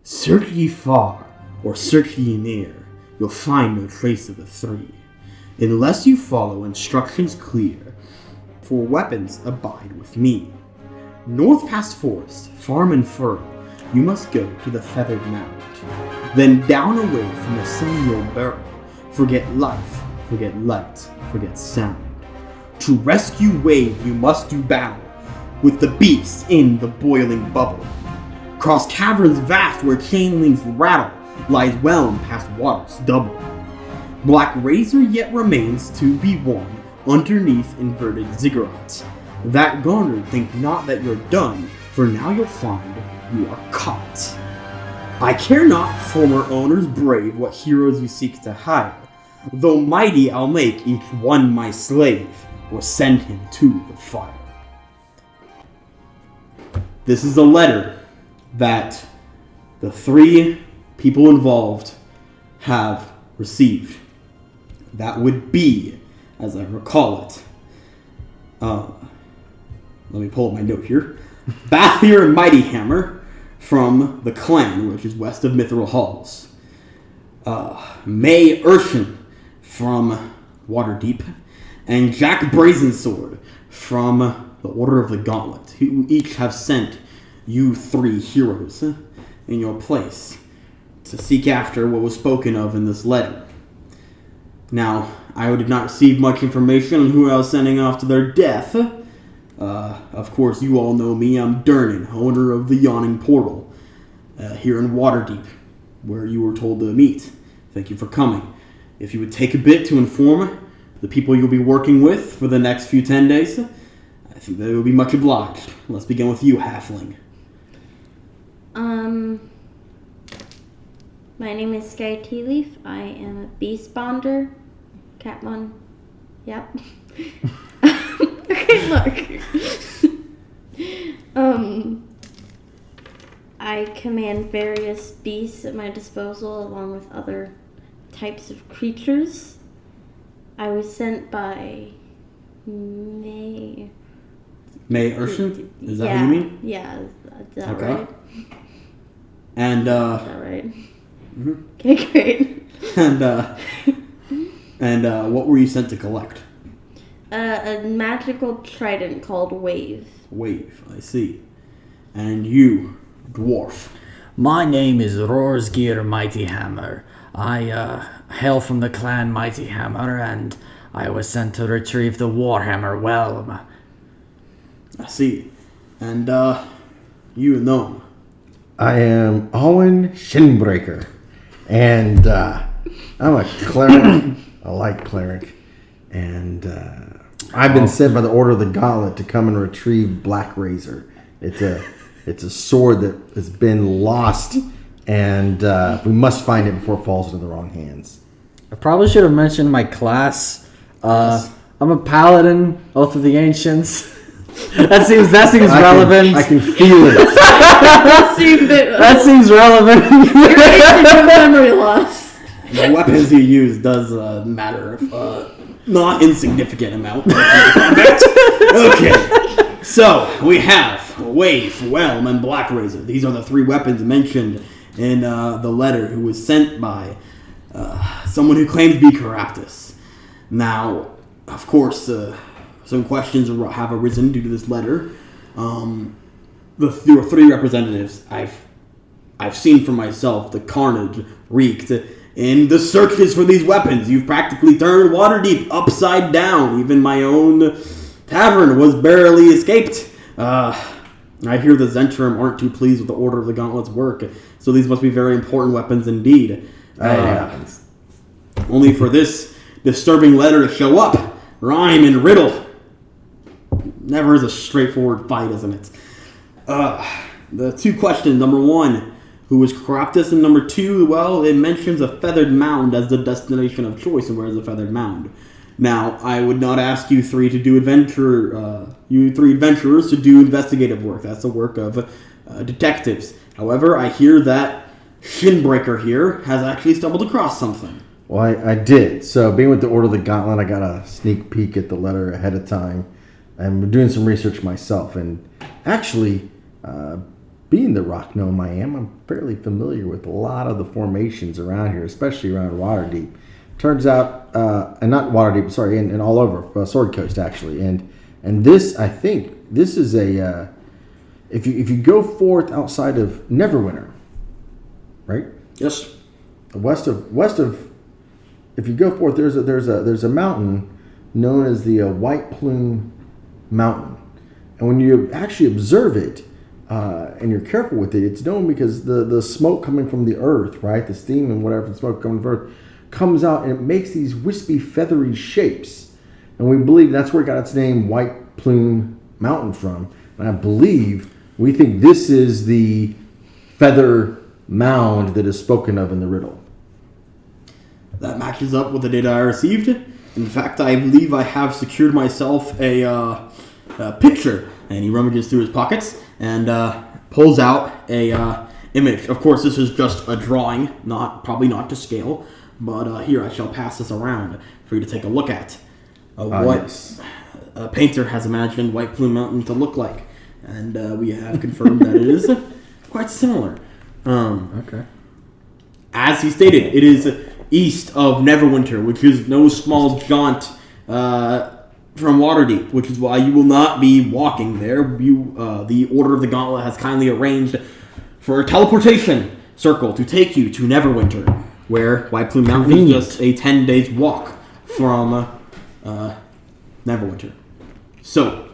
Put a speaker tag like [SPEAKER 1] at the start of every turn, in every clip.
[SPEAKER 1] Search ye far, or search ye near, you'll find no trace of the three, unless you follow instructions clear, for weapons abide with me. North past forest, farm and furrow, you must go to the feathered mound. Then down away from the sun you'll burrow. Forget life, forget light, forget sound. To rescue wave you must do battle with the beasts in the boiling bubble. Cross caverns vast where chain links rattle, lies whelmed past waters double. Black razor yet remains to be won underneath inverted ziggurats. That garnered, think not that you're done, for now you'll find you are caught. I care not, former owners brave, what heroes you seek to hire. Though mighty, I'll make each one my slave, or send him to the fire. This is a letter that the three people involved have received. That would be, as I recall it, let me pull up my note here. Bathir and Mighty Hammer from the clan, which is west of Mithril Halls. May Urshan from Waterdeep. And Jack Brazensword from the Order of the Gauntlet, who each have sent you three heroes in your place to seek after what was spoken of in this letter. Now, I did not receive much information on who I was sending off to their death. Of course, you all know me. I'm Durnan, owner of the Yawning Portal, here in Waterdeep, where you were told to meet. Thank you for coming. If you would take a bit to inform the people you'll be working with for the next few 10 days, I think they will be much obliged. Let's begin with you, Halfling.
[SPEAKER 2] My name is Sky Tealeaf. I am a beast bonder. Capmon. Yep. Okay, look. I command various beasts at my disposal along with other types of creatures. I was sent by May
[SPEAKER 1] Urshan? Is that who you mean?
[SPEAKER 2] Yeah, is that
[SPEAKER 1] okay.
[SPEAKER 2] right?
[SPEAKER 1] And,
[SPEAKER 2] Is that right?
[SPEAKER 1] Mm-hmm.
[SPEAKER 2] Okay, great.
[SPEAKER 1] And what were you sent to collect?
[SPEAKER 2] A magical trident called Wave.
[SPEAKER 1] Wave, I see. And you, Dwarf.
[SPEAKER 3] My name is Rorsgear Mighty Hammer. I hail from the clan Mighty Hammer, and I was sent to retrieve the Warhammer Whelm.
[SPEAKER 1] I see. And, you know.
[SPEAKER 4] I am Owen Shinbreaker, and I'm a cleric, a light cleric, and I've been sent by the Order of the Gauntlet to come and retrieve Black Razor. It's a sword that has been lost, and we must find it before it falls into the wrong hands.
[SPEAKER 3] I probably should have mentioned my class. I'm a paladin, Oath of the Ancients. That seems relevant.
[SPEAKER 4] I can feel it.
[SPEAKER 3] That seems relevant.
[SPEAKER 2] Your memory loss.
[SPEAKER 1] The weapons you use does matter, not insignificant amount. Okay, so we have Wave, Whelm, and Black Razor. These are the three weapons mentioned in the letter, who was sent by someone who claims to be Caraptus. Now, of course, some questions have arisen due to this letter. There were three representatives. I've seen for myself the carnage wreaked in the searches for these weapons. You've practically turned Waterdeep upside down. Even my own tavern was barely escaped. I hear the Zentrum aren't too pleased with the Order of the Gauntlet's work, so these must be very important weapons indeed.
[SPEAKER 4] It happens.
[SPEAKER 1] Only for this disturbing letter to show up. Rhyme and riddle. Never is a straightforward fight, isn't it? The two questions. Number one, who was Caraptus? And number two, well, it mentions a feathered mound as the destination of choice, and where is the feathered mound? Now, I would not ask you three to do you three adventurers to do investigative work. That's the work of detectives. However, I hear that Shinbreaker here has actually stumbled across something.
[SPEAKER 4] Well, I did. So, being with the Order of the Gauntlet, I got a sneak peek at the letter ahead of time. And we're doing some research myself. And actually, being the rock gnome I am, I'm fairly familiar with a lot of the formations around here, especially around Waterdeep. Turns out, and not Waterdeep, sorry, and all over Sword Coast actually, and this, I think, this is a if you go forth outside of Neverwinter, right?
[SPEAKER 1] Yes.
[SPEAKER 4] West of, if you go forth, there's a mountain known as the Whiteplume Mountain, and when you actually observe it, and you're careful with it, it's known because the smoke coming from the earth, right, the steam and whatever the smoke coming from the earth, comes out and it makes these wispy, feathery shapes, and we believe that's where it got its name, Whiteplume Mountain, from. And I believe we think this is the feather mound that is spoken of in the riddle.
[SPEAKER 1] That matches up with the data I received. In fact, I believe I have secured myself a picture. And he rummages through his pockets and pulls out a image. Of course, this is just a drawing, probably not to scale. But here, I shall pass this around for you to take a look at. What a painter has imagined Whiteplume Mountain to look like. And we have confirmed that it is quite similar.
[SPEAKER 3] Okay.
[SPEAKER 1] As he stated, it is east of Neverwinter, which is no small jaunt from Waterdeep, which is why you will not be walking there. The Order of the Gauntlet has kindly arranged for a teleportation circle to take you to Neverwinter, where Whiteplume Mountain is just a 10 days walk from Neverwinter. So,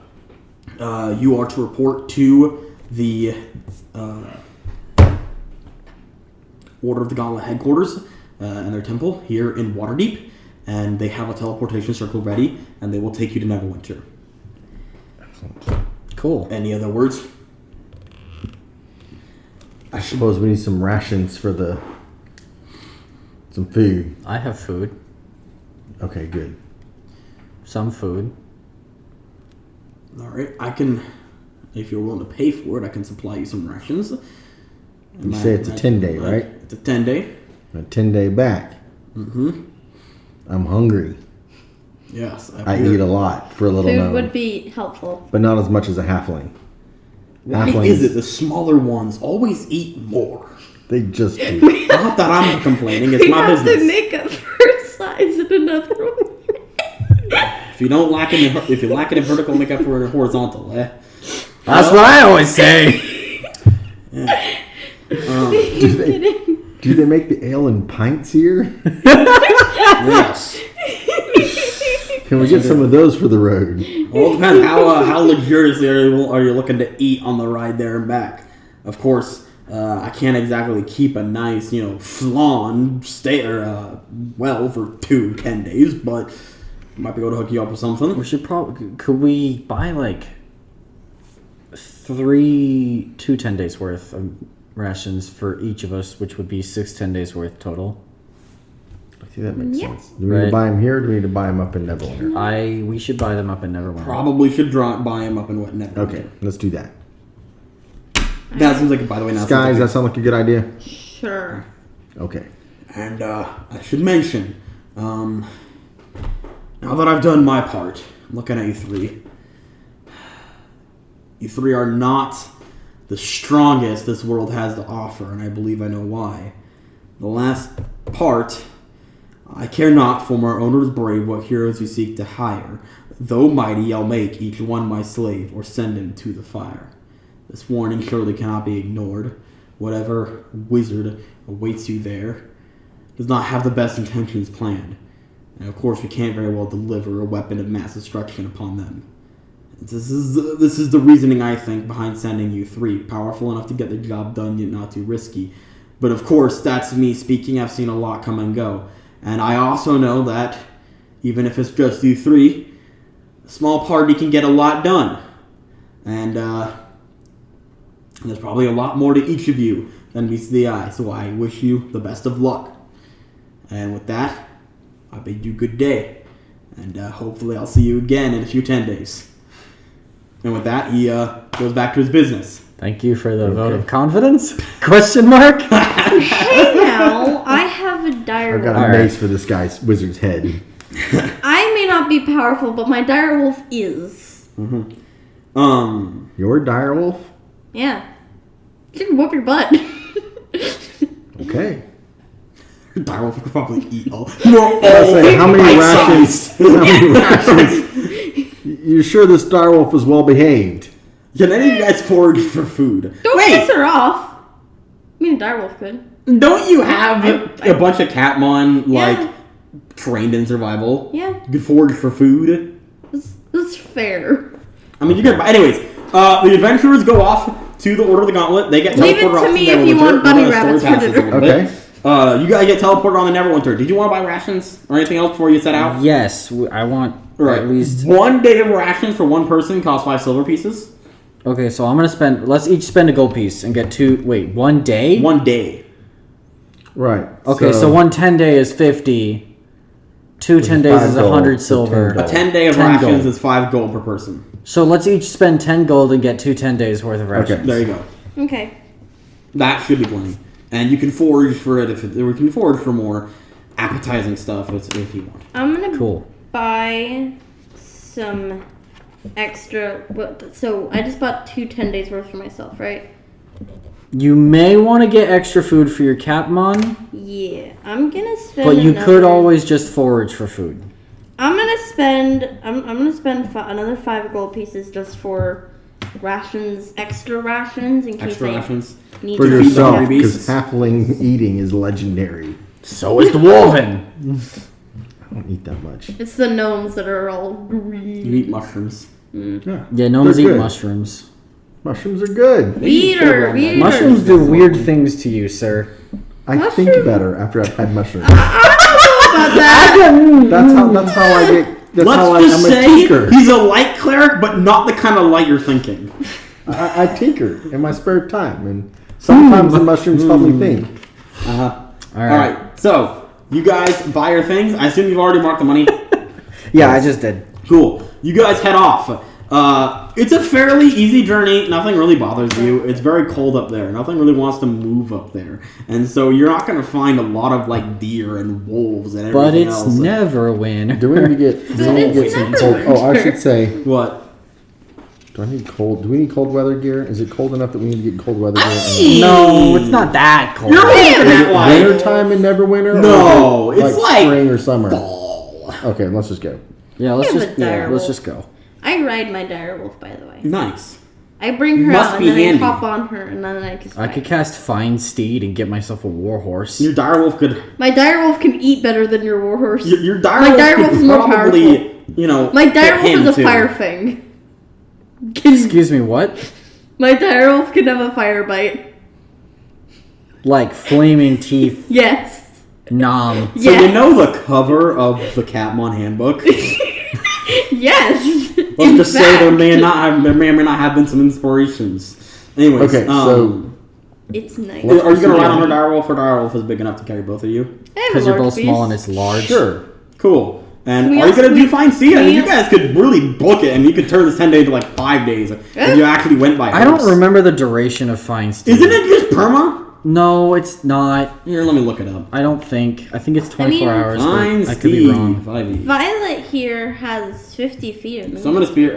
[SPEAKER 1] you are to report to the Order of the Gauntlet headquarters and their temple here in Waterdeep, and they have a teleportation circle ready, and they will take you to Neverwinter.
[SPEAKER 4] Excellent.
[SPEAKER 3] Cool.
[SPEAKER 1] Any other words?
[SPEAKER 4] I suppose we need some rations for some food.
[SPEAKER 3] I have food.
[SPEAKER 4] Okay, good.
[SPEAKER 3] Some food.
[SPEAKER 1] All right, I can, if you're willing to pay for it, I can supply you some rations.
[SPEAKER 4] You say it's a 10-day, right?
[SPEAKER 1] It's a 10-day.
[SPEAKER 4] A 10-day back.
[SPEAKER 1] Mm-hmm.
[SPEAKER 4] I'm hungry.
[SPEAKER 1] Yes.
[SPEAKER 4] I eat a lot for a little
[SPEAKER 2] Food
[SPEAKER 4] gnome,
[SPEAKER 2] would be helpful.
[SPEAKER 4] but not as much as a halfling.
[SPEAKER 1] Why is it the smaller ones always eat more?
[SPEAKER 4] They just do.
[SPEAKER 1] Not that I'm complaining, it's
[SPEAKER 2] We
[SPEAKER 1] my
[SPEAKER 2] have
[SPEAKER 1] business.
[SPEAKER 2] to make up for size in another one.
[SPEAKER 1] If you don't lack it, if you lack it in vertical, make up for it in horizontal.
[SPEAKER 3] That's what I always say.
[SPEAKER 4] Do they make the ale in pints here?
[SPEAKER 1] Yes.
[SPEAKER 4] Can we get some of those for the road?
[SPEAKER 1] Well, it depends how luxuriously are you looking to eat on the ride there and back. Of course, I can't exactly keep a nice, flan well for 10 days, but I might be able to hook you up with something.
[SPEAKER 3] We should could we buy like 2 10 days worth of rations for each of us, which would be 6 10 days worth total?
[SPEAKER 4] I think that makes
[SPEAKER 2] Yeah.
[SPEAKER 4] sense. Do we need to buy them here or do we need to buy them up in Neverwinter?
[SPEAKER 3] We should buy them up in Neverwinter.
[SPEAKER 1] Probably should buy him up in what Neverwinter.
[SPEAKER 4] Okay, let's do that.
[SPEAKER 1] That seems like, by the way, now
[SPEAKER 4] Sky, does that sound like a good idea?
[SPEAKER 2] Sure.
[SPEAKER 4] Okay.
[SPEAKER 1] And I should mention, now that I've done my part, I'm looking at you three. You three are not the strongest this world has to offer, and I believe I know why. The last part, I care not for my owner's brave what heroes you seek to hire. Though mighty, I'll make each one my slave, or send him to the fire. This warning surely cannot be ignored. Whatever wizard awaits you there does not have the best intentions planned. And of course, we can't very well deliver a weapon of mass destruction upon them. This is the reasoning, I think, behind sending you three. Powerful enough to get the job done, yet not too risky. But of course, that's me speaking. I've seen a lot come and go. And I also know that, even if it's just you three, a small party can get a lot done. And there's probably a lot more to each of you than meets the eye. So I wish you the best of luck. And with that, I bid you good day. And hopefully I'll see you again in a few 10 days. And with that, he goes back to his business.
[SPEAKER 3] Thank you for the vote of confidence? Question mark?
[SPEAKER 2] Hey now, I have a dire
[SPEAKER 4] I've got
[SPEAKER 2] wolf.
[SPEAKER 4] a mace for this guy's wizard's head.
[SPEAKER 2] I may not be powerful, but my dire wolf is.
[SPEAKER 1] Mm-hmm.
[SPEAKER 4] Your direwolf?
[SPEAKER 2] Yeah. You can whoop your butt.
[SPEAKER 4] Okay.
[SPEAKER 1] Direwolf could probably eat all.
[SPEAKER 4] I say, how many rations?
[SPEAKER 1] Bite-sized.
[SPEAKER 4] How many rations? You're sure this direwolf is well behaved?
[SPEAKER 1] Can any of you guys forage for food?
[SPEAKER 2] Don't piss her off. I mean, a direwolf could.
[SPEAKER 1] Don't you have a bunch of Capmon,
[SPEAKER 2] Yeah.
[SPEAKER 1] trained in survival?
[SPEAKER 2] Yeah.
[SPEAKER 1] You can forage for food.
[SPEAKER 2] That's fair.
[SPEAKER 1] I mean, you could. Anyways, the adventurers go off to the Order of the Gauntlet. They get
[SPEAKER 2] Leave it
[SPEAKER 1] teleported
[SPEAKER 2] to
[SPEAKER 1] off
[SPEAKER 2] me
[SPEAKER 1] to
[SPEAKER 2] if you
[SPEAKER 1] Neverwinter.
[SPEAKER 2] want bunny
[SPEAKER 1] We're gonna
[SPEAKER 2] rabbits
[SPEAKER 1] story
[SPEAKER 2] for
[SPEAKER 1] past this a
[SPEAKER 2] dinner.
[SPEAKER 1] little
[SPEAKER 4] Okay.
[SPEAKER 1] bit. You guys get teleported on the Neverwinter. Did you want to buy rations or anything else before you set out?
[SPEAKER 3] Yes, I want
[SPEAKER 1] Right.
[SPEAKER 3] at least.
[SPEAKER 1] 1 day of rations for one person costs 5 silver pieces.
[SPEAKER 3] Okay, so I'm gonna spend. Let's each spend a gold piece and get 2. Wait, 1 day?
[SPEAKER 1] 1 day.
[SPEAKER 4] Right.
[SPEAKER 3] Okay, so 1 10-day is 50. 2 10 days is
[SPEAKER 4] 5 gold
[SPEAKER 3] 100
[SPEAKER 4] for
[SPEAKER 3] silver.
[SPEAKER 4] 10
[SPEAKER 1] A 10 day of
[SPEAKER 3] 10
[SPEAKER 1] rations
[SPEAKER 3] gold.
[SPEAKER 1] is 5 gold per person.
[SPEAKER 3] So let's each spend 10 gold and get 2 10 days worth of rations.
[SPEAKER 4] Okay.
[SPEAKER 1] There you go.
[SPEAKER 2] Okay.
[SPEAKER 1] That should be plenty. And you can forage for it we can forage for more appetizing stuff if you want.
[SPEAKER 2] I'm gonna
[SPEAKER 3] Cool.
[SPEAKER 2] buy some extra. So I just bought 2 10 days worth for myself, right?
[SPEAKER 3] You may want to get extra food for your Capmon,
[SPEAKER 2] Yeah. I'm gonna spend.
[SPEAKER 3] but you could
[SPEAKER 2] another-
[SPEAKER 3] always just forage for food.
[SPEAKER 2] I'm gonna spend. I'm gonna spend another 5 gold pieces just for rations, extra rations in case
[SPEAKER 1] Extra
[SPEAKER 2] I
[SPEAKER 1] rations.
[SPEAKER 2] need
[SPEAKER 4] For
[SPEAKER 2] to feed
[SPEAKER 4] yourself,
[SPEAKER 1] hungry
[SPEAKER 4] because
[SPEAKER 1] beasts.
[SPEAKER 4] halfling eating is legendary.
[SPEAKER 3] So is dwarven.
[SPEAKER 4] I don't eat that much.
[SPEAKER 2] It's the gnomes that are all
[SPEAKER 1] You
[SPEAKER 2] green.
[SPEAKER 1] eat mushrooms.
[SPEAKER 4] Yeah.
[SPEAKER 3] Yeah, gnomes
[SPEAKER 4] They're
[SPEAKER 3] eat
[SPEAKER 4] good.
[SPEAKER 3] mushrooms.
[SPEAKER 4] Mushrooms are good.
[SPEAKER 2] Eater.
[SPEAKER 3] Mushrooms do weird things to you, sir.
[SPEAKER 4] I think better after I've had mushrooms.
[SPEAKER 2] About that.
[SPEAKER 4] That's how I get. That's how
[SPEAKER 1] Let's just
[SPEAKER 4] I'm a
[SPEAKER 1] say
[SPEAKER 4] tinker.
[SPEAKER 1] he's a light cleric, but not the kind of light you're thinking.
[SPEAKER 4] I tinker in my spare time, and sometimes the mushrooms help me think.
[SPEAKER 1] Uh-huh.
[SPEAKER 3] All
[SPEAKER 1] All right. So you guys buy your things. I assume you've already marked the money.
[SPEAKER 3] Yeah, I just did.
[SPEAKER 1] Cool. You guys head off. It's a fairly easy journey. Nothing really bothers you. It's very cold up there. Nothing really wants to move up there, and so you're not going to find a lot of deer and wolves and everything
[SPEAKER 3] But it's
[SPEAKER 1] else.
[SPEAKER 3] never winter.
[SPEAKER 4] Do we need to get? Do we need to get some
[SPEAKER 2] It's
[SPEAKER 4] cold?
[SPEAKER 2] never
[SPEAKER 4] Oh, I should say.
[SPEAKER 1] What?
[SPEAKER 4] Do I need cold? Do we need cold weather gear? Is it cold enough that we need to get cold weather gear?
[SPEAKER 3] No, it's not that cold.
[SPEAKER 1] You're looking at like
[SPEAKER 4] Winter time and Neverwinter?
[SPEAKER 1] No,
[SPEAKER 4] or
[SPEAKER 1] it's like
[SPEAKER 4] spring or summer.
[SPEAKER 1] fall.
[SPEAKER 4] Okay, let's just go.
[SPEAKER 3] Yeah, let's
[SPEAKER 2] Yeah,
[SPEAKER 3] just
[SPEAKER 2] but dire
[SPEAKER 3] let's
[SPEAKER 2] wolf.
[SPEAKER 3] just go.
[SPEAKER 2] I ride my direwolf, by the way.
[SPEAKER 1] Nice.
[SPEAKER 2] I bring her
[SPEAKER 1] Must
[SPEAKER 2] out
[SPEAKER 1] be
[SPEAKER 2] and then
[SPEAKER 1] handy.
[SPEAKER 2] I hop on her and then I just
[SPEAKER 3] I
[SPEAKER 2] ride.
[SPEAKER 3] could cast Find Steed and get myself a warhorse.
[SPEAKER 1] Your direwolf could.
[SPEAKER 2] My direwolf can eat better than your warhorse.
[SPEAKER 1] Your
[SPEAKER 2] My
[SPEAKER 1] direwolf
[SPEAKER 2] direwolf
[SPEAKER 1] could
[SPEAKER 2] is more
[SPEAKER 1] probably,
[SPEAKER 2] My
[SPEAKER 1] hit
[SPEAKER 2] direwolf
[SPEAKER 1] him
[SPEAKER 2] is a
[SPEAKER 1] too.
[SPEAKER 2] fire thing.
[SPEAKER 3] Excuse me, what?
[SPEAKER 2] My direwolf can have a fire bite.
[SPEAKER 3] Like flaming teeth,
[SPEAKER 2] Yes.
[SPEAKER 3] nom.
[SPEAKER 1] So
[SPEAKER 2] Yes.
[SPEAKER 1] you know the cover of the Capmon Handbook.
[SPEAKER 2] Yes.
[SPEAKER 1] Let's
[SPEAKER 2] In
[SPEAKER 1] just say there
[SPEAKER 2] fact,
[SPEAKER 1] may or may not have been some inspirations. Anyways,
[SPEAKER 4] Okay, so
[SPEAKER 2] It's nice.
[SPEAKER 1] are you gonna ride on her direwolf? Her direwolf is big enough to carry both of you.
[SPEAKER 2] I have a
[SPEAKER 3] Because you're
[SPEAKER 2] large
[SPEAKER 3] both small and
[SPEAKER 2] beast.
[SPEAKER 3] it's large.
[SPEAKER 4] sure.
[SPEAKER 1] Cool. And
[SPEAKER 2] Can we
[SPEAKER 1] are you
[SPEAKER 2] also-
[SPEAKER 1] gonna do fine see? I mean, you
[SPEAKER 2] we-
[SPEAKER 1] guys could really book it, and you could turn this 10 days to like 5 days if you actually went by.
[SPEAKER 3] I don't
[SPEAKER 1] horse.
[SPEAKER 3] remember the duration of Find Steed.
[SPEAKER 1] Isn't it just perma?
[SPEAKER 3] No, it's not.
[SPEAKER 1] Here, let me look it up.
[SPEAKER 3] I don't think. I think it's 24
[SPEAKER 2] mean-
[SPEAKER 3] hours.
[SPEAKER 1] Fine
[SPEAKER 3] But I could be wrong.
[SPEAKER 1] 5e.
[SPEAKER 2] Violet here has 50 feet in the
[SPEAKER 1] Summon a spear.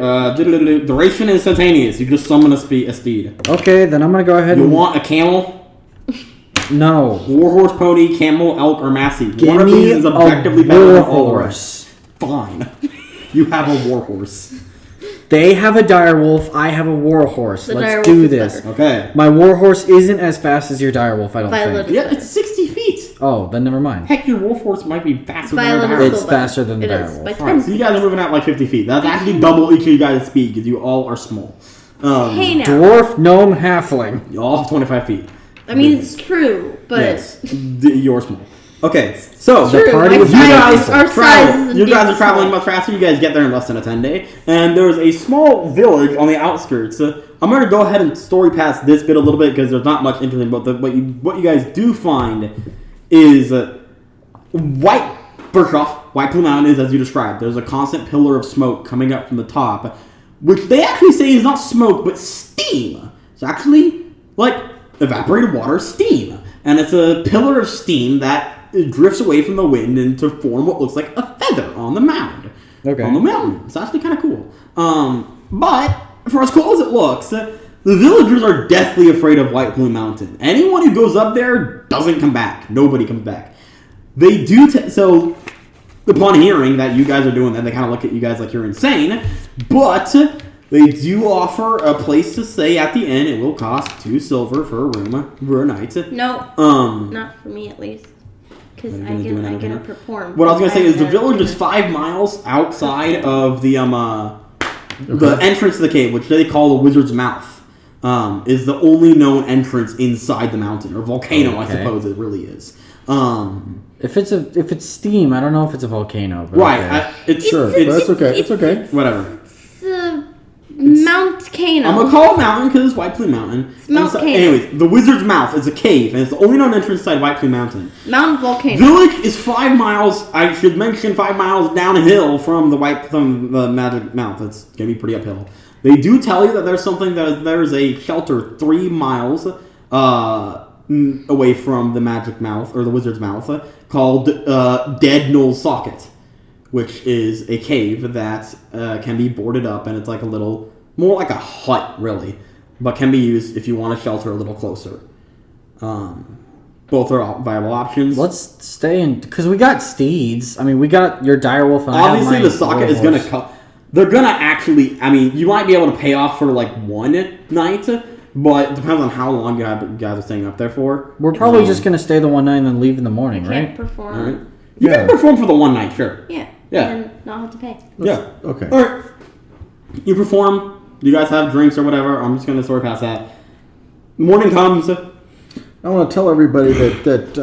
[SPEAKER 1] Duration instantaneous. You just summon a steed.
[SPEAKER 3] Okay, then I'm gonna go ahead
[SPEAKER 1] You
[SPEAKER 3] and
[SPEAKER 1] want a camel,
[SPEAKER 3] no.
[SPEAKER 1] warhorse, pony, camel, elk, or massey? One
[SPEAKER 3] Give
[SPEAKER 1] of
[SPEAKER 3] me
[SPEAKER 1] these is
[SPEAKER 3] a
[SPEAKER 1] objectively better than all the rest.
[SPEAKER 3] warhorse.
[SPEAKER 1] Fine. You have a warhorse.
[SPEAKER 3] They have a direwolf. I have a warhorse.
[SPEAKER 2] The
[SPEAKER 3] Let's
[SPEAKER 2] direwolf
[SPEAKER 3] do
[SPEAKER 2] is
[SPEAKER 3] this.
[SPEAKER 2] better.
[SPEAKER 1] Okay.
[SPEAKER 3] My warhorse isn't as fast as your direwolf. I don't
[SPEAKER 2] Violet.
[SPEAKER 3] think.
[SPEAKER 1] Yeah, it's 60 feet.
[SPEAKER 3] Oh, then never mind.
[SPEAKER 1] Heck, your warhorse might be faster
[SPEAKER 2] Violet
[SPEAKER 1] than
[SPEAKER 2] is
[SPEAKER 1] your
[SPEAKER 3] It's
[SPEAKER 2] still better.
[SPEAKER 3] faster than the
[SPEAKER 2] It is,
[SPEAKER 3] direwolf.
[SPEAKER 2] by
[SPEAKER 1] Alright, so you guys are moving at like 50 feet. That's actually double each of you guys' speed because you all are small.
[SPEAKER 2] Hey now.
[SPEAKER 3] Dwarf, gnome, halfling.
[SPEAKER 1] You all have 25 feet.
[SPEAKER 2] I mean, it's true, but
[SPEAKER 1] Yes. You're small. Okay, so
[SPEAKER 3] The party
[SPEAKER 2] my
[SPEAKER 3] of
[SPEAKER 1] you
[SPEAKER 2] size-
[SPEAKER 1] guys
[SPEAKER 2] our size
[SPEAKER 1] travel.
[SPEAKER 2] is
[SPEAKER 1] You guys
[SPEAKER 2] indeed
[SPEAKER 1] are traveling
[SPEAKER 2] small.
[SPEAKER 1] much faster. You guys get there in less than a 10 day. And there's a small village on the outskirts. I'm going to go ahead and story past this bit a little bit because there's not much interesting. But what you guys do find is Whiteplume Mountain is as you described. There's a constant pillar of smoke coming up from the top, which they actually say is not smoke but steam. It's actually like evaporated water steam, and it's a pillar of steam that drifts away from the wind and to form what looks like a feather on the mound.
[SPEAKER 3] Okay.
[SPEAKER 1] On the mountain. It's actually kind of cool. But for as cool as it looks, The villagers are deathly afraid of Whiteplume Mountain. Anyone who goes up there doesn't come back. Nobody comes back. They do... so, upon hearing that you guys are doing that, they kind of look at you guys like you're insane. But they do offer a place to stay at the inn. It will cost 2 silver for a room for a night.
[SPEAKER 2] No, not for me at least. Because I get to perform.
[SPEAKER 1] What I was going to say is the village is 5 miles outside of the entrance to the cave, which they call the Wizard's Mouth. Is the only known entrance inside the mountain, or volcano, I suppose it really is.
[SPEAKER 3] If it's steam, I don't know if it's a volcano. But
[SPEAKER 1] right,
[SPEAKER 3] okay.
[SPEAKER 4] That's okay. It's okay.
[SPEAKER 1] Whatever.
[SPEAKER 2] It's Mount Cano.
[SPEAKER 1] I'm gonna call it mountain because it's Whiteplume Mountain.
[SPEAKER 2] It's Mount Cano.
[SPEAKER 1] Anyways, the Wizard's Mouth is a cave, and it's the only known entrance inside Whiteplume Mountain.
[SPEAKER 2] Mount Volcano.
[SPEAKER 1] Village is 5 miles. I should mention 5 miles downhill from the Magic Mouth. It's gonna be pretty uphill. They do tell you that there's a shelter 3 miles away from the Magic Mouth, or the Wizard's Mouth, called Dead Knoll's Socket, which is a cave that can be boarded up, and it's like more like a hut, really, but can be used if you want to shelter a little closer. Both are viable options.
[SPEAKER 3] Let's stay in, because we got steeds. I mean, we got your direwolf. And
[SPEAKER 1] obviously, the socket is going to come. They're going to actually, I mean, you might be able to pay off for like 1 night, but it depends on how long you guys are staying up there for.
[SPEAKER 3] We're probably just going to stay the 1 night and then leave in the morning, right?
[SPEAKER 2] Can't perform.
[SPEAKER 1] All right. You can perform for the 1 night, sure.
[SPEAKER 2] Yeah.
[SPEAKER 1] Yeah.
[SPEAKER 2] And not have to pay.
[SPEAKER 1] Yeah.
[SPEAKER 4] Okay.
[SPEAKER 1] All right. You perform. You guys have drinks or whatever. I'm just going to sort of pass that. Morning comes.
[SPEAKER 4] I want to tell everybody that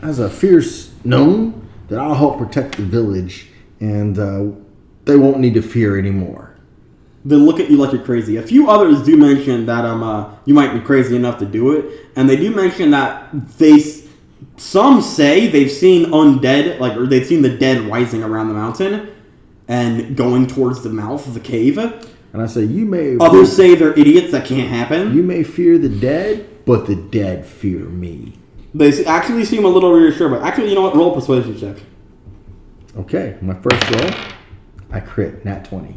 [SPEAKER 4] as a fierce gnome, that I'll help protect the village, and they won't need to fear anymore.
[SPEAKER 1] They look at you like you're crazy. A few others do mention that you might be crazy enough to do it, and they do mention that some say they've seen undead, or they've seen the dead rising around the mountain and going towards the mouth of the cave.
[SPEAKER 4] And I say,
[SPEAKER 1] others say they're idiots. That can't happen.
[SPEAKER 4] You may fear the dead, but the dead fear me.
[SPEAKER 1] They actually seem a little reassured, but actually, you know what? Roll a persuasion check.
[SPEAKER 4] Okay, my first roll, I crit, nat 20.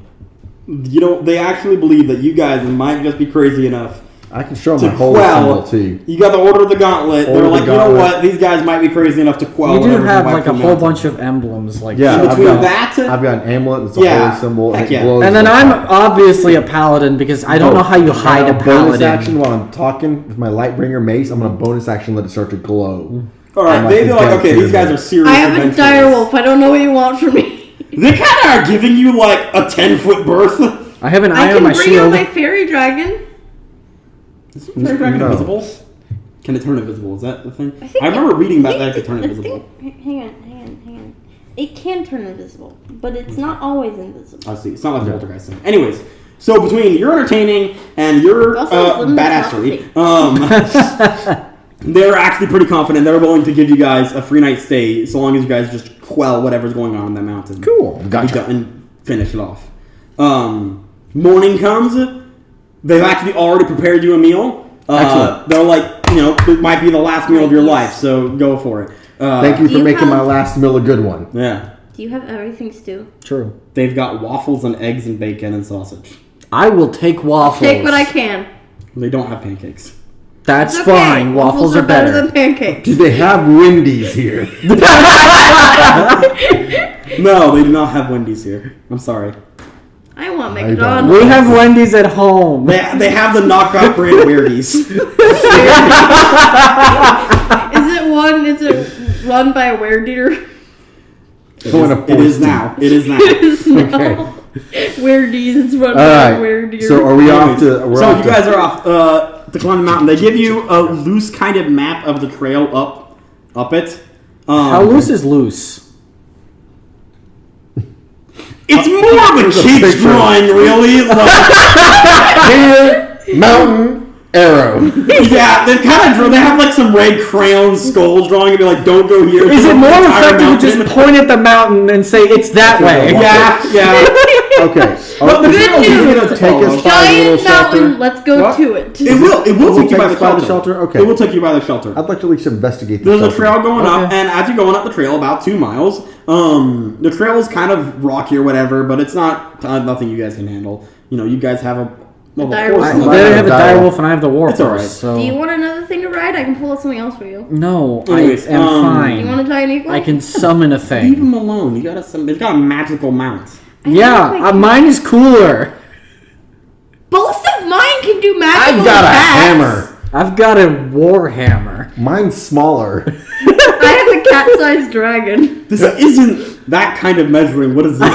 [SPEAKER 1] They actually believe that you guys might just be crazy enough.
[SPEAKER 4] I can show them my holy symbol too.
[SPEAKER 1] You got the Order of the Gauntlet. They're like, you know what? These guys might be crazy enough to quell.
[SPEAKER 3] You do have like a whole bunch of emblems, like
[SPEAKER 4] I've got an amulet. It's a holy symbol.
[SPEAKER 1] Heck
[SPEAKER 4] and,
[SPEAKER 3] and then I'm obviously a paladin because I don't know how you hide a paladin.
[SPEAKER 4] Bonus action while I'm talking with my Lightbringer mace. I'm gonna bonus action let it start to glow.
[SPEAKER 1] All right, they're like, okay, these guys are serious.
[SPEAKER 2] I have a direwolf. I don't know what you want from me.
[SPEAKER 1] They kind of are giving you like a 10-foot berth.
[SPEAKER 3] I have an eye on my shield.
[SPEAKER 2] I can bring out my fairy dragon.
[SPEAKER 1] Is the fairy dragon invisible? Can it turn invisible? Is that the thing? I remember reading about that it could turn invisible.
[SPEAKER 2] Hang on. It can turn invisible, but it's not always invisible.
[SPEAKER 1] I see. It's not like the poltergeist thing. Anyways, so between your entertaining and your badassery, they're actually pretty confident. They're willing to give you guys a free night stay so long as you guys just quell whatever's going on in that mountain.
[SPEAKER 4] Cool. Gotcha.
[SPEAKER 1] And finish it off. Morning comes. They've actually already prepared you a meal.
[SPEAKER 4] Excellent.
[SPEAKER 1] They're like, it might be the last meal of your life, so go for it.
[SPEAKER 4] Thank you for making my last meal a good one.
[SPEAKER 1] Yeah.
[SPEAKER 2] Do you have everything, Stu?
[SPEAKER 3] True.
[SPEAKER 1] They've got waffles and eggs and bacon and sausage.
[SPEAKER 3] I will take waffles.
[SPEAKER 2] Take what I can.
[SPEAKER 1] They don't have pancakes.
[SPEAKER 3] That's
[SPEAKER 2] okay.
[SPEAKER 3] fine. Waffles are better
[SPEAKER 2] than pancakes.
[SPEAKER 4] Do they have Wendy's here?
[SPEAKER 1] No, they do not have Wendy's here. I'm sorry.
[SPEAKER 2] I want McDonald's.
[SPEAKER 3] We have Wendy's at home.
[SPEAKER 1] They have the knockoff brand Weirdies.
[SPEAKER 2] Is it run by a werewolf?
[SPEAKER 1] It is now.
[SPEAKER 2] It is now.
[SPEAKER 4] Okay.
[SPEAKER 2] Weirdies is run by a werewolf.
[SPEAKER 4] So are we off to...
[SPEAKER 1] So you guys are off to climb the mountain. They give you a loose kind of map of the trail up it.
[SPEAKER 3] How loose is loose?
[SPEAKER 1] It's more of a kid's drawing, really.
[SPEAKER 4] Here, mountain, arrow.
[SPEAKER 1] Yeah, they have like some red crayon skulls drawing and be like, don't go here.
[SPEAKER 3] Is it more effective to just point at the mountain and say it's that way?
[SPEAKER 1] Yeah.
[SPEAKER 4] Okay.
[SPEAKER 1] But the
[SPEAKER 2] good news.
[SPEAKER 4] Take us by the little
[SPEAKER 2] Giant
[SPEAKER 4] shelter.
[SPEAKER 2] mountain. Let's go to it.
[SPEAKER 1] It will take you by the
[SPEAKER 4] shelter. Okay.
[SPEAKER 1] It will take you by the shelter.
[SPEAKER 4] I'd like to at least investigate the
[SPEAKER 1] There's
[SPEAKER 4] shelter.
[SPEAKER 1] a trail going up, and as you're going up the trail, about 2 miles, the trail is kind of rocky or whatever, but it's not nothing you guys can handle. You guys have Well,
[SPEAKER 2] The
[SPEAKER 1] the
[SPEAKER 2] dire
[SPEAKER 1] horse.
[SPEAKER 2] wolf.
[SPEAKER 1] is
[SPEAKER 3] They have the
[SPEAKER 4] Dire
[SPEAKER 3] dire
[SPEAKER 4] wolf.
[SPEAKER 3] wolf and I have the war
[SPEAKER 1] It's
[SPEAKER 3] horse.
[SPEAKER 1] alright.
[SPEAKER 3] So
[SPEAKER 2] Do you want another thing to ride? I can pull out something else for you.
[SPEAKER 3] no,
[SPEAKER 1] Anyways,
[SPEAKER 3] I am fine.
[SPEAKER 2] You want to try an eagle?
[SPEAKER 3] I can summon a
[SPEAKER 1] Leave
[SPEAKER 3] thing.
[SPEAKER 1] him alone. It's got a magical mount.
[SPEAKER 3] Yeah, mine is cooler.
[SPEAKER 2] Both of mine can do magical
[SPEAKER 4] I've got a
[SPEAKER 2] attacks.
[SPEAKER 4] hammer.
[SPEAKER 3] I've got a war hammer.
[SPEAKER 4] Mine's smaller.
[SPEAKER 2] I have a cat-sized dragon.
[SPEAKER 1] This isn't that kind of measuring. What is this?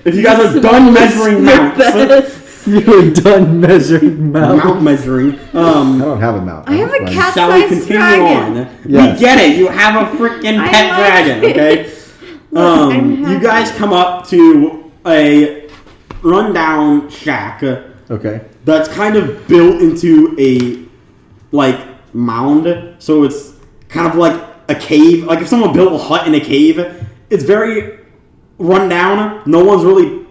[SPEAKER 1] If you guys are done measuring mounts,
[SPEAKER 3] You're done measuring
[SPEAKER 1] mount measuring.
[SPEAKER 4] I don't have a mount.
[SPEAKER 2] I have a
[SPEAKER 4] Mine-
[SPEAKER 2] cat-
[SPEAKER 1] Shall we
[SPEAKER 2] Cat-sized
[SPEAKER 1] continue
[SPEAKER 2] dragon.
[SPEAKER 1] on?
[SPEAKER 4] Yes.
[SPEAKER 1] We get it. You have a freaking
[SPEAKER 2] I
[SPEAKER 1] pet
[SPEAKER 2] like
[SPEAKER 1] dragon.
[SPEAKER 2] it.
[SPEAKER 1] Okay.
[SPEAKER 2] I'm
[SPEAKER 1] You
[SPEAKER 2] happy.
[SPEAKER 1] guys come up to a rundown shack
[SPEAKER 4] Okay.
[SPEAKER 1] that's kind of built into a mound, so it's kind of like a cave. Like if someone built a hut in a cave, it's very run down. No one's really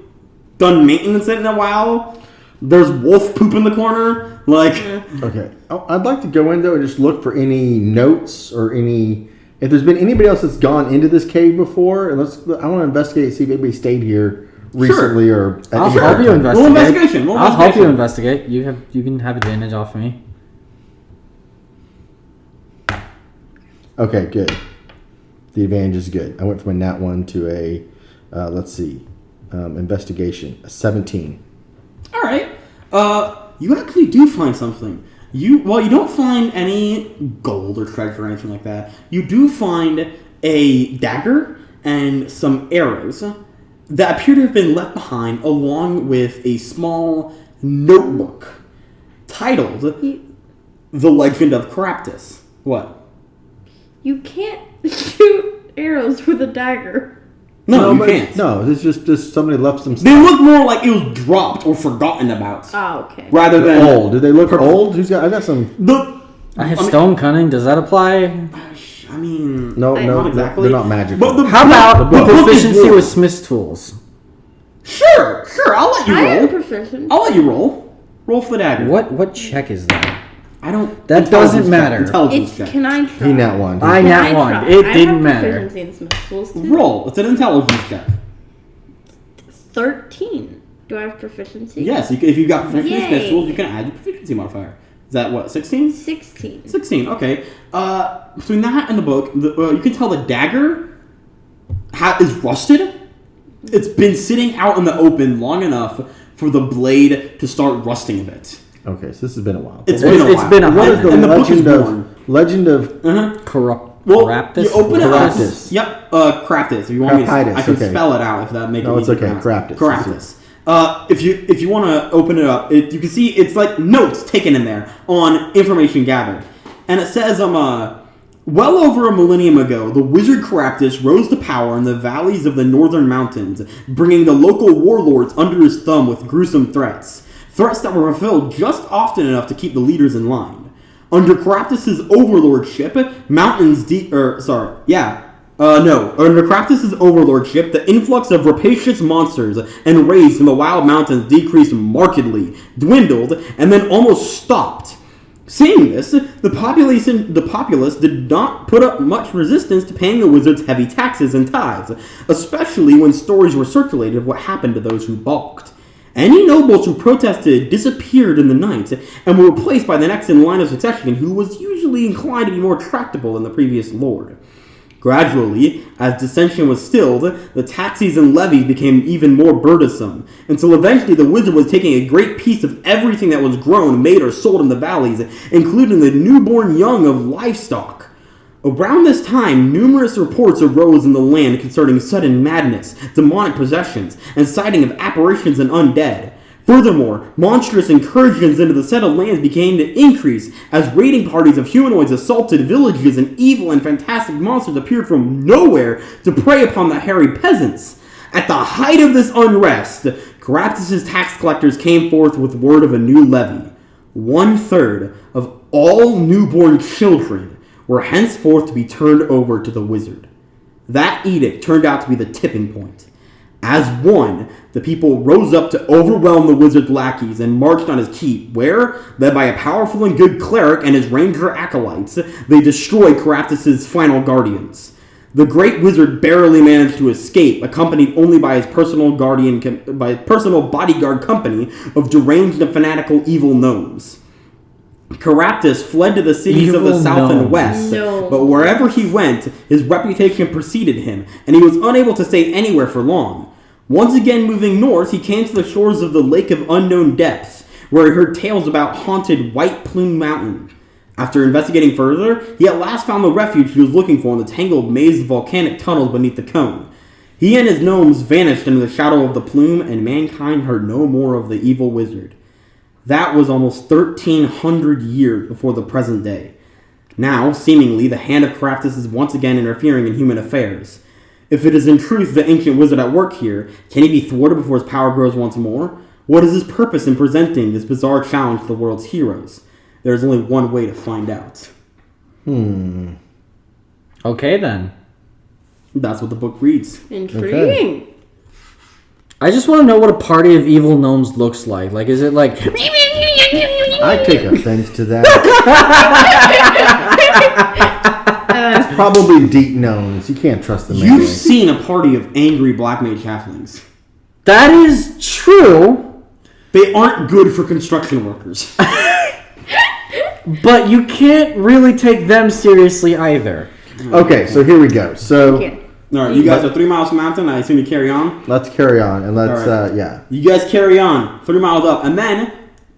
[SPEAKER 1] done maintenance in a while. There's wolf poop in the corner.
[SPEAKER 4] Okay. I'd like to go in though and just look for any notes or any. If there's been anybody else that's gone into this cave before, and I want to investigate and see if anybody stayed here recently or. At
[SPEAKER 3] I'll
[SPEAKER 4] any
[SPEAKER 3] help
[SPEAKER 4] other
[SPEAKER 3] you
[SPEAKER 4] time.
[SPEAKER 3] investigate.
[SPEAKER 1] investigation.
[SPEAKER 3] I'll help you investigate. You can have advantage off of me.
[SPEAKER 4] Okay, good. The advantage is good. I went from a nat 1 to a, investigation, a 17.
[SPEAKER 1] All right. You actually do find something. You don't find any gold or treasure or anything like that. You do find a dagger and some arrows that appear to have been left behind, along with a small notebook titled "The Legend of Caraptus." What?
[SPEAKER 2] You can't shoot arrows with a dagger.
[SPEAKER 1] No, you
[SPEAKER 4] but-
[SPEAKER 1] can't.
[SPEAKER 4] No, it's just somebody left some
[SPEAKER 1] They look more like it was dropped or forgotten about,
[SPEAKER 2] Oh, okay.
[SPEAKER 1] rather than
[SPEAKER 4] old. Do they look old? I got some.
[SPEAKER 3] I have stone cunning. Does that apply?
[SPEAKER 1] I mean,
[SPEAKER 4] No,
[SPEAKER 1] not exactly.
[SPEAKER 4] they're not magical.
[SPEAKER 1] But
[SPEAKER 3] How about
[SPEAKER 1] the book is
[SPEAKER 3] proficiency
[SPEAKER 1] warped.
[SPEAKER 3] with Smith's tools?
[SPEAKER 1] Sure. I'll let you
[SPEAKER 2] I am
[SPEAKER 1] roll.
[SPEAKER 2] proficient.
[SPEAKER 1] I'll let you roll. Roll for the dagger.
[SPEAKER 3] What check is that?
[SPEAKER 1] I don't.
[SPEAKER 3] That doesn't
[SPEAKER 1] intelligence check,
[SPEAKER 3] matter.
[SPEAKER 1] Intelligence
[SPEAKER 2] It's
[SPEAKER 1] check.
[SPEAKER 2] can I try?
[SPEAKER 4] he nat 1.
[SPEAKER 3] I
[SPEAKER 2] Can
[SPEAKER 3] nat
[SPEAKER 2] I
[SPEAKER 3] one.
[SPEAKER 2] try?
[SPEAKER 3] It
[SPEAKER 2] I
[SPEAKER 3] didn't
[SPEAKER 2] have
[SPEAKER 3] matter.
[SPEAKER 2] proficiency in Smith's tools too.
[SPEAKER 1] Roll. It's an intelligence check.
[SPEAKER 2] 13. Do I have proficiency?
[SPEAKER 1] Yes. If you got proficiency in
[SPEAKER 2] Yay.
[SPEAKER 1] Smith's tools, you can add your proficiency modifier. Is that what? 16?
[SPEAKER 2] 16.
[SPEAKER 1] 16. Okay. Between that and the book, you can tell the dagger is rusted. It's been sitting out in the open long enough for the blade to start rusting a bit.
[SPEAKER 4] Okay, so this has been a while.
[SPEAKER 1] It's been a while.
[SPEAKER 3] been a
[SPEAKER 4] What is
[SPEAKER 3] hundred.
[SPEAKER 4] the
[SPEAKER 1] And the book is
[SPEAKER 4] legend of
[SPEAKER 3] Corrupt.
[SPEAKER 1] Well,
[SPEAKER 3] Caraptus?
[SPEAKER 1] you open it up.
[SPEAKER 4] Caraptus.
[SPEAKER 1] Yep, Caraptus. If you want me to,
[SPEAKER 4] Crapitus,
[SPEAKER 1] I can
[SPEAKER 4] okay.
[SPEAKER 1] spell it out if that makes it
[SPEAKER 4] No, it's
[SPEAKER 1] easier to
[SPEAKER 4] okay,
[SPEAKER 1] pronounce.
[SPEAKER 4] Caraptus.
[SPEAKER 1] Caraptus. If you want to open it up, you can see it's like notes taken in there on information gathered, and it says well over a millennium ago, the wizard Caraptus rose to power in the valleys of the northern mountains, bringing the local warlords under his thumb with gruesome threats that were fulfilled just often enough to keep the leaders in line. Under Caraptus' overlordship, under Caraptus' overlordship, the influx of rapacious monsters and raids from the wild mountains decreased markedly, dwindled, and then almost stopped. Seeing this, the populace did not put up much resistance to paying the wizards heavy taxes and tithes, especially when stories were circulated of what happened to those who balked. Any nobles who protested disappeared in the night and were replaced by the next in line of succession, who was usually inclined to be more tractable than the previous lord. Gradually, as dissension was stilled, the taxes and levies became even more burdensome, until eventually the wizard was taking a great piece of everything that was grown, made, or sold in the valleys, including the newborn young of livestock. Around this time, numerous reports arose in the land concerning sudden madness, demonic possessions, and sighting of apparitions and undead. Furthermore, monstrous incursions into the settled lands began to increase as raiding parties of humanoids assaulted villages, and evil and fantastic monsters appeared from nowhere to prey upon the hairy peasants. At the height of this unrest, Caraptus' tax collectors came forth with word of a new levy. 1/3 of all newborn children were henceforth to be turned over to the wizard. That edict turned out to be the tipping point. As one, the people rose up to overwhelm the wizard's lackeys and marched on his keep, where, led by a powerful and good cleric and his ranger acolytes, they destroyed Caraptus' final guardians. The great wizard barely managed to escape, accompanied only by his personal bodyguard company of deranged and fanatical evil gnomes. Caraptus fled to the cities of the
[SPEAKER 3] Evil
[SPEAKER 1] south and
[SPEAKER 3] gnomes.
[SPEAKER 1] west,
[SPEAKER 2] No.
[SPEAKER 1] but wherever he went, his reputation preceded him, and he was unable to stay anywhere for long. Once again moving north, he came to the shores of the Lake of Unknown Depths, where he heard tales about haunted Whiteplume Mountain. After investigating further, he at last found the refuge he was looking for in the tangled maze of volcanic tunnels beneath the cone. He and his gnomes vanished into the shadow of the plume, and mankind heard no more of the evil wizard. That was almost 1,300 years before the present day. Now, seemingly, the hand of Caraptus is once again interfering in human affairs. If it is in truth the ancient wizard at work here, can he be thwarted before his power grows once more? What is his purpose in presenting this bizarre challenge to the world's heroes? There is only one way to find out.
[SPEAKER 3] Okay, then.
[SPEAKER 1] That's what the book reads.
[SPEAKER 2] Intriguing.
[SPEAKER 3] I just want to know what a party of evil gnomes looks like. Like, is it like...
[SPEAKER 4] I take offense to that. It's probably deep gnomes. You can't trust them.
[SPEAKER 1] You've
[SPEAKER 4] anyway.
[SPEAKER 1] seen a party of angry black mage halflings.
[SPEAKER 3] That is true,
[SPEAKER 1] They aren't good for construction workers.
[SPEAKER 3] but you can't really take them seriously either.
[SPEAKER 4] Okay, so here we go. So
[SPEAKER 2] Okay.
[SPEAKER 1] All right, you guys are 3 miles from mountain. I assume you carry on.
[SPEAKER 4] let's carry on and let's
[SPEAKER 1] All right.
[SPEAKER 4] yeah.
[SPEAKER 1] You guys carry on 3 miles up, and then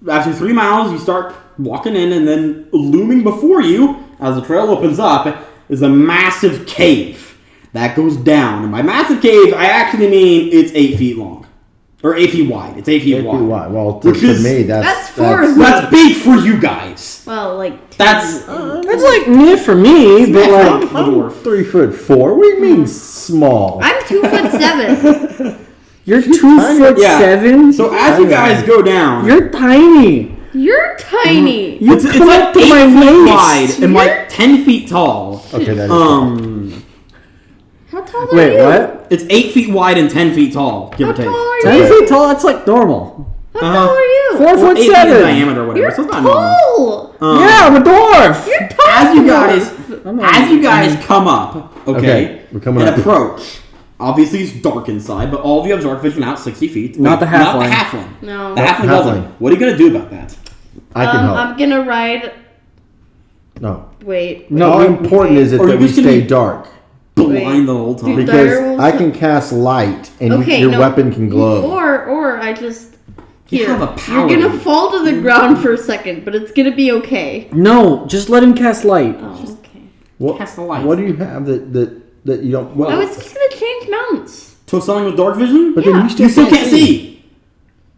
[SPEAKER 1] after 3 miles, you start walking in, and then looming before you, as the trail opens up, is a massive cave that goes down. And by massive cave, I actually mean it's 8 feet long, or 8 feet wide. It's 8 feet
[SPEAKER 4] 8 feet
[SPEAKER 1] wide.
[SPEAKER 4] wide. Well,
[SPEAKER 1] Which
[SPEAKER 4] to
[SPEAKER 1] is-
[SPEAKER 4] me,
[SPEAKER 2] That's 4 of
[SPEAKER 1] That's big for you guys.
[SPEAKER 2] Well, like...
[SPEAKER 1] That's
[SPEAKER 3] That's like meh for me, but like...
[SPEAKER 1] the dwarf.
[SPEAKER 4] 3'4". What do you mean small?
[SPEAKER 2] I'm 2'7".
[SPEAKER 3] You're
[SPEAKER 4] tiny.
[SPEAKER 3] 2'7".
[SPEAKER 1] So as you guys go down,
[SPEAKER 3] You're tiny.
[SPEAKER 2] You're tiny.
[SPEAKER 3] You
[SPEAKER 1] it's
[SPEAKER 3] come
[SPEAKER 1] like
[SPEAKER 3] up to
[SPEAKER 1] 8
[SPEAKER 3] my
[SPEAKER 1] feet
[SPEAKER 3] waist.
[SPEAKER 1] wide and like 10 feet tall.
[SPEAKER 4] Okay, that is
[SPEAKER 2] How tall are
[SPEAKER 3] Wait,
[SPEAKER 2] you?
[SPEAKER 3] what?
[SPEAKER 1] It's 8 feet wide and 10 feet tall, give
[SPEAKER 2] How
[SPEAKER 1] or take.
[SPEAKER 2] tall are
[SPEAKER 3] 10
[SPEAKER 2] you?
[SPEAKER 3] feet tall, that's like normal.
[SPEAKER 2] How tall are you?
[SPEAKER 3] 4 foot
[SPEAKER 1] 8 feet in
[SPEAKER 3] 7.
[SPEAKER 1] diameter or whatever.
[SPEAKER 2] You're
[SPEAKER 1] So it's not normal.
[SPEAKER 2] tall.
[SPEAKER 3] Yeah, I'm a dwarf.
[SPEAKER 2] You're tall.
[SPEAKER 1] As you guys,
[SPEAKER 3] I'm a-
[SPEAKER 1] as you guys come up, okay,
[SPEAKER 4] Okay, we're coming
[SPEAKER 1] and
[SPEAKER 4] up.
[SPEAKER 1] approach. Obviously, it's dark inside, but all of you have dark vision out 60 feet.
[SPEAKER 3] Not the
[SPEAKER 1] Not
[SPEAKER 3] halfling.
[SPEAKER 1] the halfling.
[SPEAKER 2] No.
[SPEAKER 1] The halfling doesn't.
[SPEAKER 4] Halfling.
[SPEAKER 1] What are you gonna do about that?
[SPEAKER 4] I can help.
[SPEAKER 2] I'm gonna ride...
[SPEAKER 4] No.
[SPEAKER 2] Wait.
[SPEAKER 3] No,
[SPEAKER 4] How
[SPEAKER 3] we-
[SPEAKER 4] important is it
[SPEAKER 1] Or
[SPEAKER 4] that
[SPEAKER 1] you're
[SPEAKER 4] we
[SPEAKER 1] just gonna
[SPEAKER 4] stay
[SPEAKER 1] be-
[SPEAKER 4] dark?
[SPEAKER 1] Blind the whole time.
[SPEAKER 2] Dude,
[SPEAKER 4] Because
[SPEAKER 2] Direwolves-
[SPEAKER 4] I can cast light and
[SPEAKER 2] Okay,
[SPEAKER 4] your
[SPEAKER 2] no.
[SPEAKER 4] weapon can glow.
[SPEAKER 2] Or I just...
[SPEAKER 1] You
[SPEAKER 2] Here.
[SPEAKER 1] have a
[SPEAKER 2] You're
[SPEAKER 1] paladin.
[SPEAKER 2] gonna fall to the ground for a second, but it's gonna be okay.
[SPEAKER 3] No, just let him cast light.
[SPEAKER 2] Oh, okay.
[SPEAKER 4] What,
[SPEAKER 1] Cast the light.
[SPEAKER 4] what do you have that you don't? What,
[SPEAKER 2] I was just gonna change mounts.
[SPEAKER 1] Took something with dark vision?
[SPEAKER 4] but
[SPEAKER 2] yeah.
[SPEAKER 4] then you
[SPEAKER 1] You still can't see.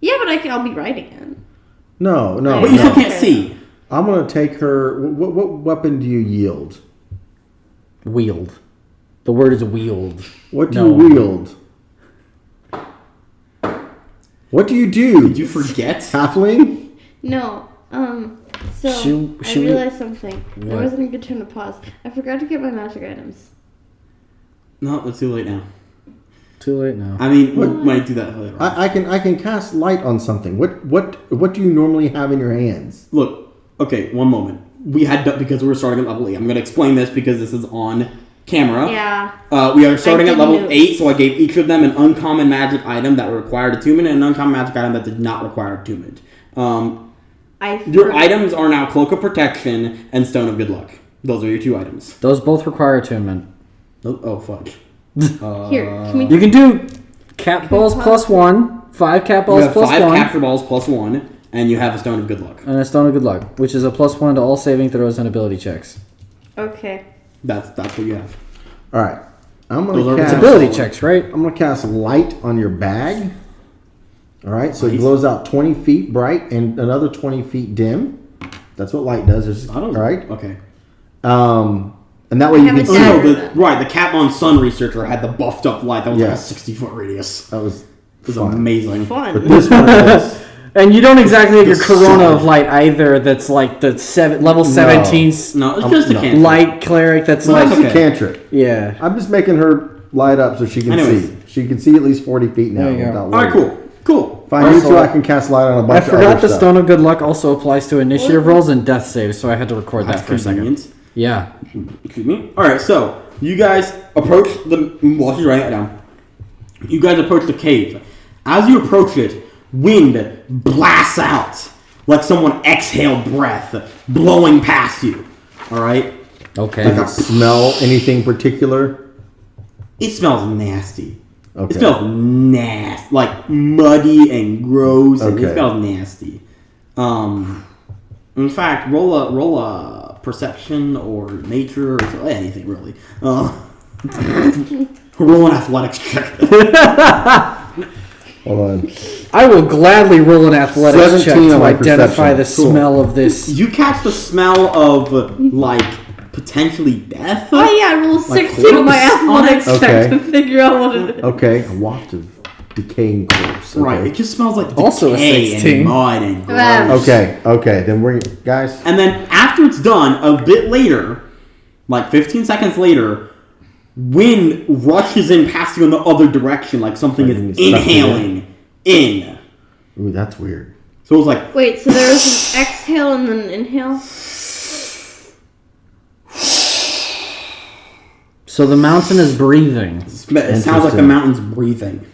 [SPEAKER 2] Yeah, but I'll be riding it.
[SPEAKER 4] No, no.
[SPEAKER 1] But you
[SPEAKER 4] no.
[SPEAKER 1] still can't see.
[SPEAKER 4] I'm gonna take her. What weapon do you yield?
[SPEAKER 3] Wield. The word is wield.
[SPEAKER 4] What do
[SPEAKER 3] No.
[SPEAKER 4] you wield? What do you do?
[SPEAKER 1] Did you forget?
[SPEAKER 4] Halfling?
[SPEAKER 2] No, so
[SPEAKER 3] Should
[SPEAKER 2] I
[SPEAKER 3] we-
[SPEAKER 2] realized something. That
[SPEAKER 3] What?
[SPEAKER 2] wasn't a good time to pause. I forgot to get my magic items.
[SPEAKER 1] No, it's too late now.
[SPEAKER 3] Too late now.
[SPEAKER 1] I mean, we might do that later on.
[SPEAKER 4] I can cast light on something. What do you normally have in your hands?
[SPEAKER 1] Look, okay, one moment. We had because we were starting at level 8. I'm going to explain this because this is on camera.
[SPEAKER 2] Yeah.
[SPEAKER 1] We are starting
[SPEAKER 2] I
[SPEAKER 1] at level
[SPEAKER 2] did
[SPEAKER 1] 8, so I gave each of them an uncommon magic item that required attunement and an uncommon magic item that did not require attunement. Your items are now Cloak of Protection and Stone of Good Luck. Those are your 2 items.
[SPEAKER 3] Those both require attunement.
[SPEAKER 1] Oh, fudge.
[SPEAKER 2] Here, can we...
[SPEAKER 3] You can do cat balls plus 1, 5 cat
[SPEAKER 1] You
[SPEAKER 3] balls
[SPEAKER 1] have
[SPEAKER 3] plus
[SPEAKER 1] 5
[SPEAKER 3] 1,
[SPEAKER 1] capture balls plus 1, and you have a Stone of Good Luck.
[SPEAKER 3] and a stone of good luck, which is a plus 1 to all saving throws and ability checks.
[SPEAKER 2] Okay.
[SPEAKER 1] That's what you have.
[SPEAKER 4] All right. I'm
[SPEAKER 1] Those
[SPEAKER 4] gonna
[SPEAKER 1] are-
[SPEAKER 4] cast.
[SPEAKER 3] It's ability checks, right?
[SPEAKER 4] I'm gonna cast light on your bag. All right, so it
[SPEAKER 1] Nice.
[SPEAKER 4] glows out 20 feet bright and another 20 feet dim. That's what light does. It's,
[SPEAKER 1] I don't
[SPEAKER 4] all right.
[SPEAKER 1] Okay.
[SPEAKER 4] And that way you
[SPEAKER 2] have
[SPEAKER 4] can
[SPEAKER 2] a
[SPEAKER 1] Oh,
[SPEAKER 4] see.
[SPEAKER 1] no,
[SPEAKER 2] dagger.
[SPEAKER 1] the Capmon Sun researcher had the buffed up light. That was like
[SPEAKER 4] Yeah.
[SPEAKER 1] a 60-foot radius.
[SPEAKER 4] That was
[SPEAKER 1] It was
[SPEAKER 4] fun.
[SPEAKER 1] amazing.
[SPEAKER 2] Fun.
[SPEAKER 4] But this one is
[SPEAKER 3] And you don't exactly have your
[SPEAKER 1] The
[SPEAKER 3] corona
[SPEAKER 1] sun.
[SPEAKER 3] of light either. That's like the level 17
[SPEAKER 1] No, it's just a
[SPEAKER 4] no.
[SPEAKER 1] cantrip.
[SPEAKER 3] light cleric. That's
[SPEAKER 1] No,
[SPEAKER 3] like
[SPEAKER 1] it's
[SPEAKER 4] it's a
[SPEAKER 1] okay.
[SPEAKER 4] cantrip.
[SPEAKER 3] yeah.
[SPEAKER 4] I'm just making her light up so she can
[SPEAKER 1] Anyways.
[SPEAKER 4] see. She can see at least 40 feet now
[SPEAKER 3] There you go.
[SPEAKER 4] without
[SPEAKER 1] All right,
[SPEAKER 4] light.
[SPEAKER 1] cool.
[SPEAKER 4] If I need
[SPEAKER 3] Also,
[SPEAKER 4] to, I can cast light on a
[SPEAKER 3] I
[SPEAKER 4] bunch of
[SPEAKER 3] forgot
[SPEAKER 4] other
[SPEAKER 3] the
[SPEAKER 4] stuff.
[SPEAKER 3] Stone of Good Luck also applies to initiative rolls and death saves, so I had to record that
[SPEAKER 1] That's
[SPEAKER 3] for a second.
[SPEAKER 1] convenient.
[SPEAKER 3] Yeah.
[SPEAKER 1] Excuse me. All right, so you guys approach the. While she's writing it down, you guys approach the cave. As you approach it, wind blasts out like someone exhaled breath, blowing past you. All right.
[SPEAKER 3] Okay.
[SPEAKER 4] Does it smell anything particular?
[SPEAKER 1] It smells nasty.
[SPEAKER 4] Okay.
[SPEAKER 1] It smells nasty, like muddy and gross, and it
[SPEAKER 4] Okay.
[SPEAKER 1] smells nasty. In fact, roll a perception or nature or anything really. Roll an athletics check.
[SPEAKER 4] Hold on.
[SPEAKER 3] I will gladly roll an athletics check
[SPEAKER 4] 17
[SPEAKER 3] to
[SPEAKER 4] on my
[SPEAKER 3] identify the
[SPEAKER 4] perception.
[SPEAKER 3] smell of this.
[SPEAKER 1] You catch the smell of like potentially death.
[SPEAKER 2] Oh yeah, I rolled
[SPEAKER 1] Like
[SPEAKER 2] 16 on my
[SPEAKER 1] corpse on
[SPEAKER 2] athletics
[SPEAKER 4] it?
[SPEAKER 2] check
[SPEAKER 4] Okay.
[SPEAKER 2] to figure out what it is.
[SPEAKER 4] Okay, a waft of decaying corpse. Okay.
[SPEAKER 1] Right, it just smells like
[SPEAKER 3] Also a
[SPEAKER 1] decay
[SPEAKER 3] 16.
[SPEAKER 1] and mud and
[SPEAKER 2] Wow.
[SPEAKER 1] gross.
[SPEAKER 4] Okay, then we're guys.
[SPEAKER 1] And then after it's done, a bit later, like 15 seconds later, wind rushes in past you in the other direction, like something
[SPEAKER 4] Like
[SPEAKER 1] is
[SPEAKER 4] it's sucking
[SPEAKER 1] inhaling in.
[SPEAKER 4] Ooh, that's weird.
[SPEAKER 1] So it was like,
[SPEAKER 2] Wait, so there was an exhale and then an inhale?
[SPEAKER 3] So the mountain is breathing.
[SPEAKER 1] it sounds like the
[SPEAKER 4] Interesting.
[SPEAKER 1] mountain's breathing.